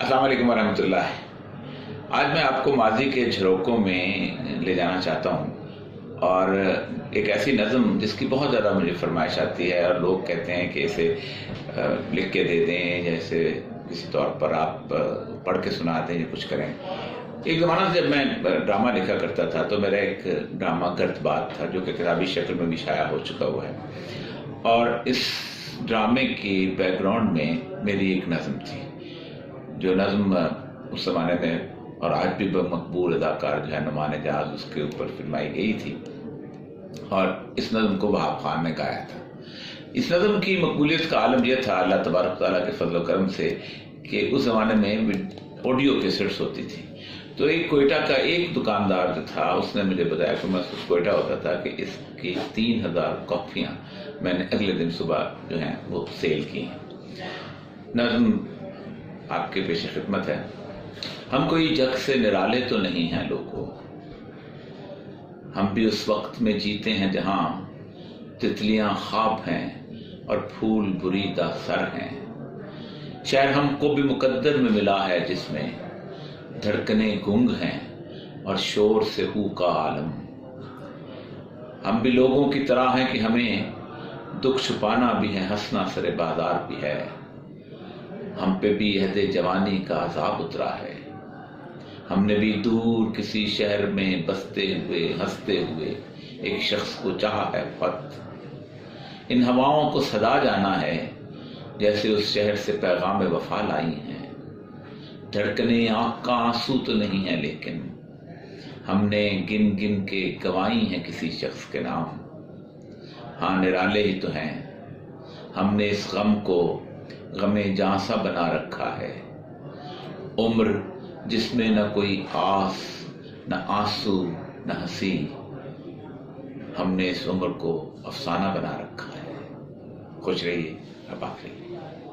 अस्सलाम वालेकुम वरहमतुल्लाह। आज मैं आपको माजी के झरोकों में ले जाना चाहता हूँ और एक ऐसी नज़म जिसकी बहुत ज़्यादा मुझे फरमाइश आती है और लोग कहते हैं कि इसे लिख के दे दें, जैसे किसी तौर पर आप पढ़ के सुना दें या कुछ करें। एक ज़माना जब मैं ड्रामा लिखा करता था तो मेरा एक ड्रामा गर्दबात था जो कि किताबी शक्ल में भी शाया हो चुका हुआ है, और इस ड्रामे के बैकग्राउंड में मेरी एक नज़म थी। जो नज़म उस ज़माने में और आज भी मकबूल अदाकार जो है नुमान एजाज, उसके ऊपर फिल्माई गई थी और इस नज़म को वहाब खान ने गाया था। इस नज़म की मकबूलियत का आलम यह था अल्लाह तबारक तआला के फजल करम से कि उस ज़माने में ऑडियो कैसेट्स होती थी। तो एक कोयटा का एक दुकानदार जो था उसने मुझे बताया कि मैं कोयटा होता था कि इसकी 3000 कॉपियाँ मैंने अगले दिन सुबह जो हैं वो सेल की हैं। नज़म आपके पेश खिदमत है। हम कोई जग से निराले तो नहीं हैं लोगों, हम भी उस वक्त में जीते हैं जहां तितलियां ख्वाब हैं और फूल बुरीदा सर हैं। शहर हमको भी मुकद्दर में मिला है जिसमें धड़कने गुंग हैं और शोर से हू का आलम। हम भी लोगों की तरह हैं कि हमें दुख छुपाना भी है, हंसना सरे बाजार भी है। हम पे भी यहदे जवानी का अजाब उतरा है। हमने भी दूर किसी शहर में बसते हुए हंसते हुए एक शख्स को चाहा है फत। इन हवाओं को सदा जाना है जैसे उस शहर से पैगाम वफा लाई हैं। धड़कने आँख का आंसू तो नहीं है लेकिन हमने गिन गिन के गवाई हैं किसी शख्स के नाम। हाँ, निराले ही तो हैं, हमने इस गम को गमे जांसा बना रखा है। उम्र जिसमें न कोई आस न आंसू न हंसी, हमने इस उम्र को अफसाना बना रखा है। खुश रहिए, आबाद रहिए।